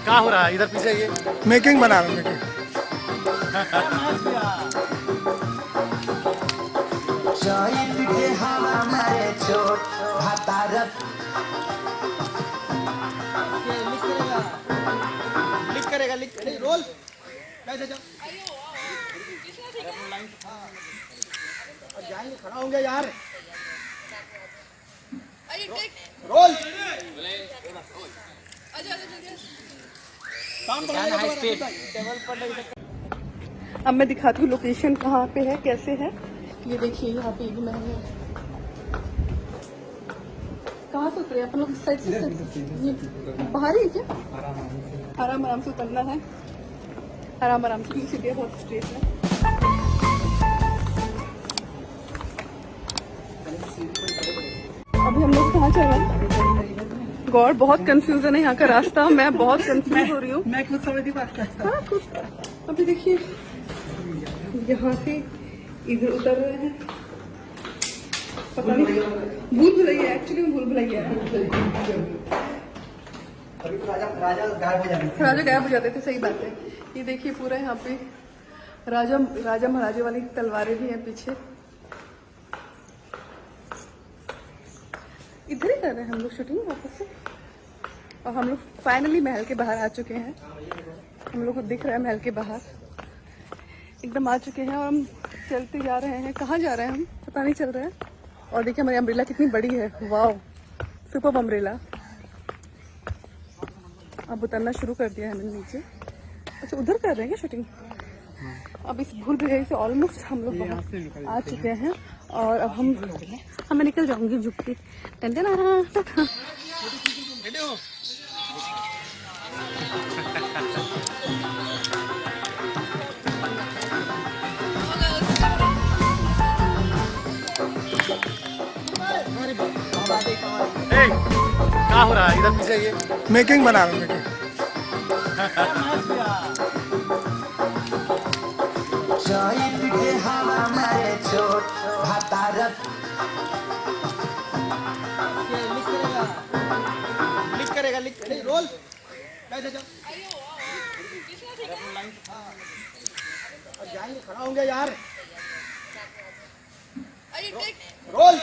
क्या हो रहा है इधर पीछे ये मेकिंग बना रहा हूँ मेकिंग। लिख करेगा रोल जाएंगे खड़ा होंगे यार रोल अब मैं दिखाती हूँ लोकेशन कहाँ पे है, कैसे है। ये देखिए यहाँ पे भी मैं हूँ। कहाँ से उतरे अपन लोग? इस साइड से ये बाहर ही क्या? आराम आराम से उतरना है, आराम आराम से, सीधे बहुत स्ट्रेट है। अभी हम लोग कहाँ चल रहे हैं? गॉड, बहुत कंफ्यूजन है यहाँ का रास्ता। मैं बहुत कंफ्यूज हो रही हूँ। मैं खुद समझ नहीं पाता। हाँ खुद। अभी देखिए यहाँ से इधर उतर रहे हैं, पता नहीं भूल भुलैया, एक्चुअली में भूल भुलैया है। अभी तो राजा गायब हो जाते थे। राजा गायब हो जाते थे, सही बात है। ये देखिए पूरा यहाँ पे राजा महाराजा वाली तलवारें भी हैं पीछे। इधर ही कर रहे हैं हम लोग शूटिंग वापस से। और हम लोग फाइनली महल के बाहर आ चुके हैं। हम लोग को दिख रहा है महल के बाहर, एकदम आ चुके हैं। और हम चलते जा रहे हैं, कहाँ जा रहे हैं हम पता नहीं चल रहा है। और देखिए हमारी अम्ब्रेला कितनी बड़ी है, वाओ, सुपर अम्ब्रेला। अब उतरना शुरू कर दिया है हमने नीचे। अच्छा उधर कर रहे हैं क्या शूटिंग? अब इस भूल भुलैया से ऑलमोस्ट हम लोग आ चुके हैं। और अब मैं निकल जाऊंगी झुक के। क्या हो रहा है इधर पीछे ये मेकिंग बना रहा हूँ मेकिंग। लिख करेगा रोल जाएंगे खड़ा होंगे यार रोल